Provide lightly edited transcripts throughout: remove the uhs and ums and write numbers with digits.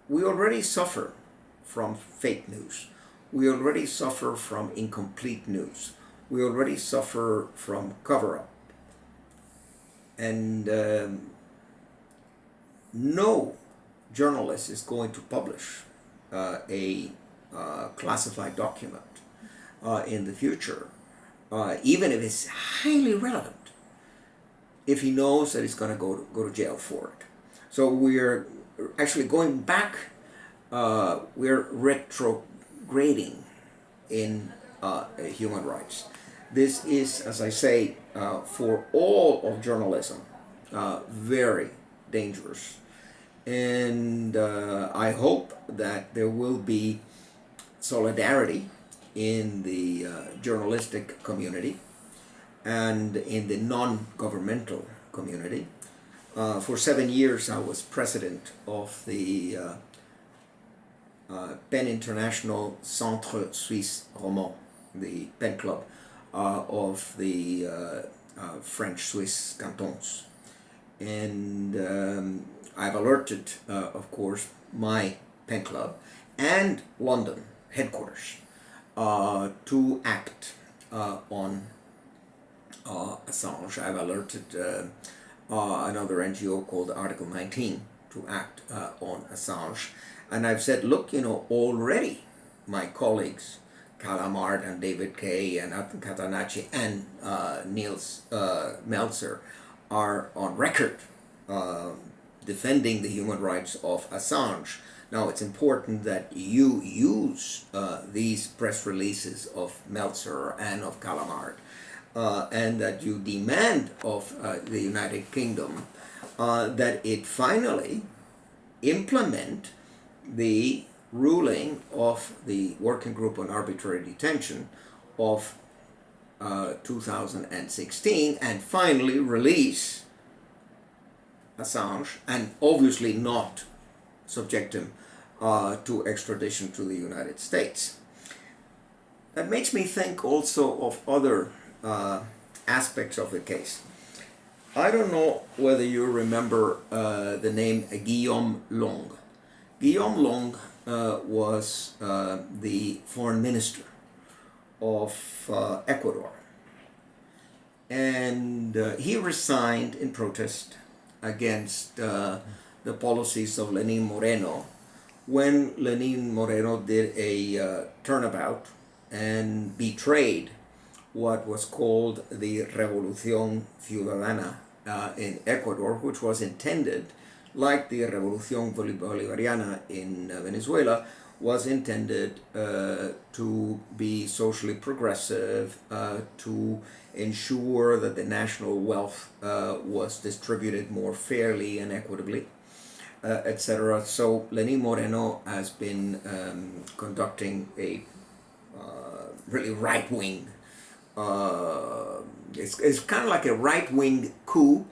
we already suffer from fake news. We already suffer from incomplete news. We already suffer from cover-up. And no journalist is going to publish a classified document in the future, even if it's highly relevant, if he knows that he's going to go to jail for it. So we're actually going back, we're retrograding in human rights. This is, as I say, for all of journalism, very dangerous. And I hope that there will be solidarity in the journalistic community and in the non-governmental community. For 7 years I was president of the PEN International Centre Suisse Roman, the PEN Club of the French-Swiss cantons. And I've alerted, of course, my PEN Club and London headquarters to act on Assange. I've alerted another NGO called Article 19 to act on Assange. And I've said, look, already my colleagues, Calamard and David Kay and Atan Catanacci and Niels Meltzer are on record defending the human rights of Assange. Now, it's important that you use these press releases of Meltzer and of Calamard, and that you demand of the United Kingdom that it finally implement the ruling of the Working Group on Arbitrary Detention of 2016 and finally release Assange, and obviously not subject him to extradition to the United States. That makes me think also of other aspects of the case. I don't know whether you remember the name Guillaume Long. Guillaume Long was the foreign minister of Ecuador, and he resigned in protest against the policies of Lenín Moreno when Lenín Moreno did a turnabout and betrayed what was called the Revolución Ciudadana in Ecuador, which was intended, like the Revolución Bolivariana in Venezuela, was intended to be socially progressive, to ensure that the national wealth was distributed more fairly and equitably, etc. So Lenín Moreno has been conducting a really right-wing, it's kind of like a right-wing coup.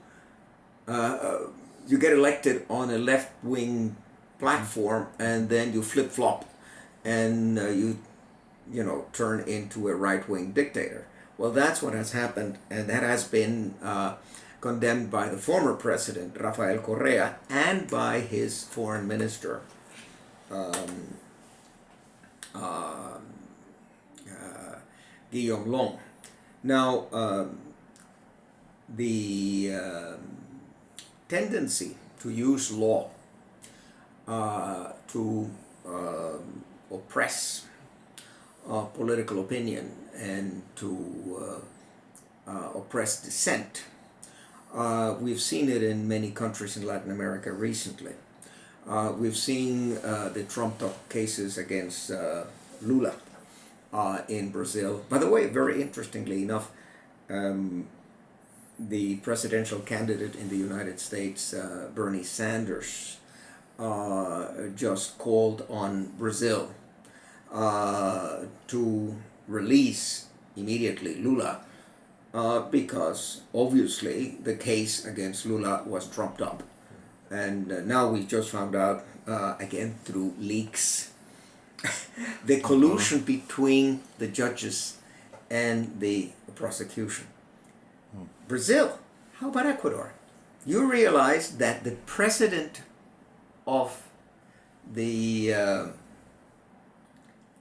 You get elected on a left-wing platform and then you flip-flop and you turn into a right-wing dictator. Well, that's what has happened, and that has been condemned by the former president, Rafael Correa, and by his foreign minister, Guillaume Long. Now, the tendency to use law to oppress political opinion and to oppress dissent. We've seen it in many countries in Latin America recently. We've seen the trumped-up cases against Lula in Brazil. By the way, very interestingly enough, the presidential candidate in the United States, Bernie Sanders, just called on Brazil to release immediately Lula because obviously the case against Lula was trumped up. And now we just found out, again through leaks, the collusion between the judges and the prosecution. Brazil, how about Ecuador? You realize that the president of the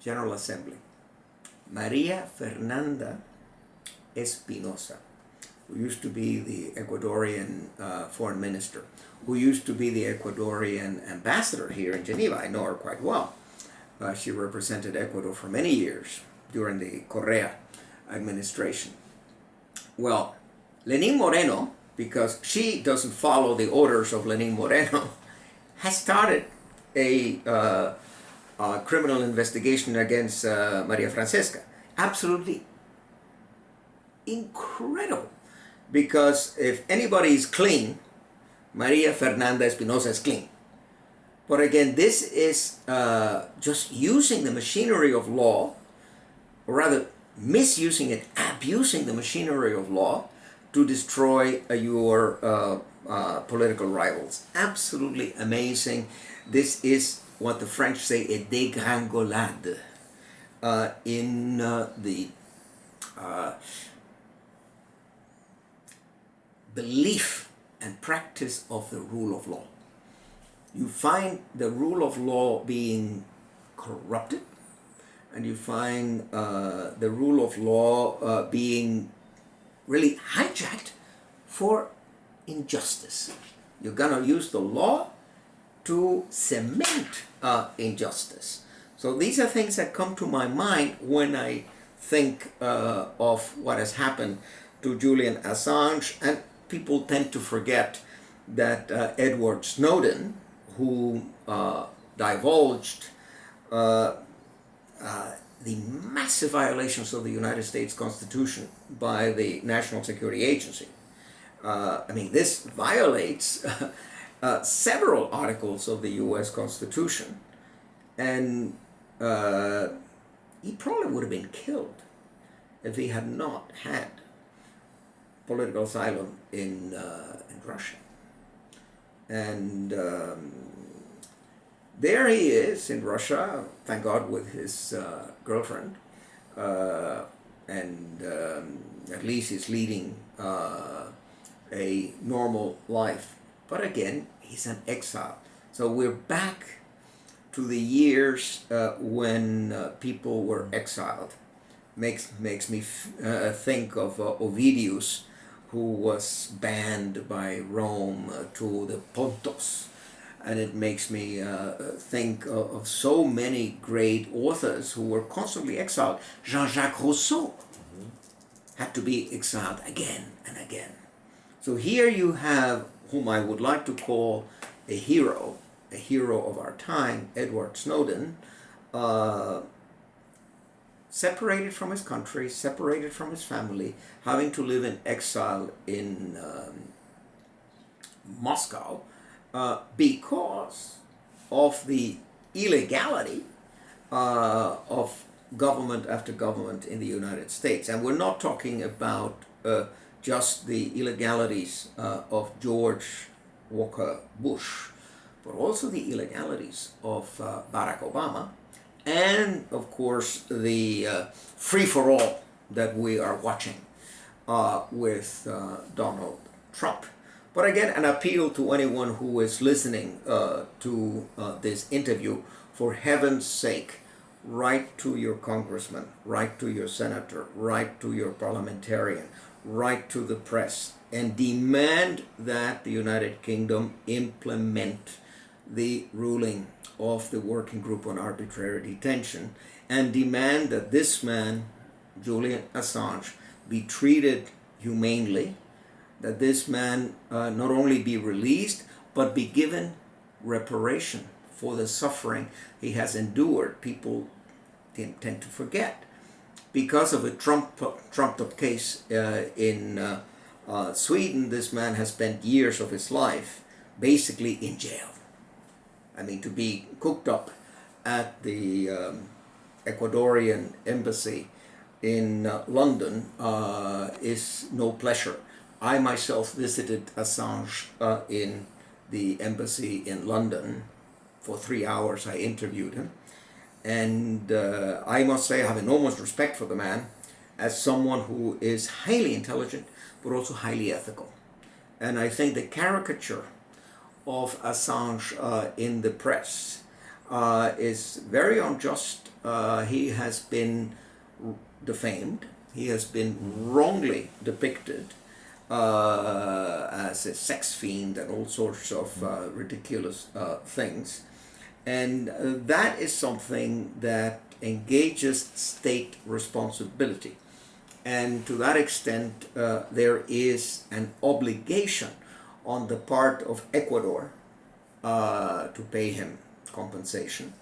General Assembly, Maria Fernanda Espinosa, who used to be the Ecuadorian foreign minister, who used to be the Ecuadorian ambassador here in Geneva. I know her quite well. She represented Ecuador for many years during the Correa administration. Well, Lenín Moreno, because she doesn't follow the orders of Lenín Moreno, has started a criminal investigation against Maria Francesca. Absolutely incredible, because if anybody is clean, Maria Fernanda Espinosa is clean. But again, this is just using the machinery of law, or rather misusing it, abusing the machinery of law to destroy your political rivals. Absolutely amazing. This is what the French say, a dégringolade in the belief and practice of the rule of law. You find the rule of law being corrupted, and you find the rule of law being really hijacked for injustice. You're gonna use the law to cement injustice. So these are things that come to my mind when I think of what has happened to Julian Assange, and people tend to forget that Edward Snowden, who divulged the massive violations of the United States Constitution by the National Security Agency. This violates several articles of the US Constitution, and he probably would have been killed if he had not had political asylum in Russia. And there he is in Russia, thank God, with his girlfriend, and at least he's leading a normal life. But again, he's an exile. So we're back to the years when people were exiled. Makes me think of Ovidius, who was banned by Rome to the Pontos. And it makes me think of so many great authors who were constantly exiled. Jean-Jacques Rousseau had to be exiled again and again. So here you have whom I would like to call a hero of our time, Edward Snowden, separated from his country, separated from his family, having to live in exile in Moscow because of the illegality of government after government in the United States. And we're not talking about just the illegalities of George Walker Bush, but also the illegalities of Barack Obama, and of course the free-for-all that we are watching with Donald Trump. But again, an appeal to anyone who is listening to this interview, for heaven's sake, write to your congressman, write to your senator, write to your parliamentarian, write to the press, and demand that the United Kingdom implement the ruling of the Working Group on Arbitrary Detention, and demand that this man, Julian Assange, be treated humanely, that this man not only be released, but be given reparation for the suffering he has endured. People tend to forget. Because of a trumped-up case in Sweden, this man has spent years of his life basically in jail. To be cooked up at the Ecuadorian embassy in London is no pleasure. I myself visited Assange in the embassy in London. For 3 hours I interviewed him. And I must say I have enormous respect for the man as someone who is highly intelligent, but also highly ethical. And I think the caricature of Assange in the press is very unjust. He has been defamed. He has been wrongly depicted as a sex fiend and all sorts of ridiculous things. And that is something that engages state responsibility. And to that extent, there is an obligation on the part of Ecuador to pay him compensation.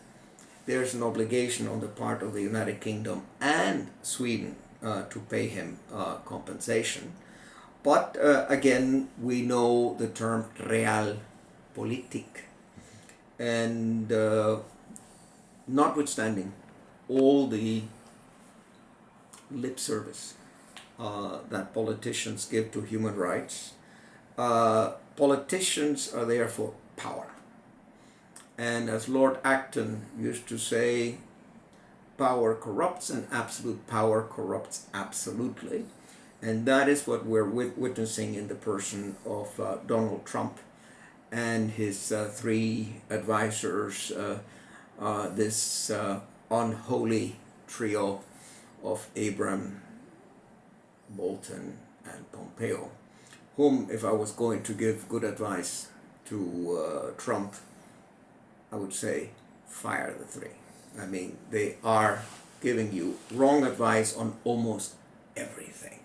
There's an obligation on the part of the United Kingdom and Sweden to pay him compensation. But again, we know the term realpolitik. And notwithstanding all the lip service that politicians give to human rights, politicians are there for power. And as Lord Acton used to say, power corrupts and absolute power corrupts absolutely. And that is what we're witnessing in the person of Donald Trump and his three advisors, this unholy trio of Abraham, Bolton, and Pompeo, whom, if I was going to give good advice to Trump, I would say fire the three. I mean, they are giving you wrong advice on almost everything.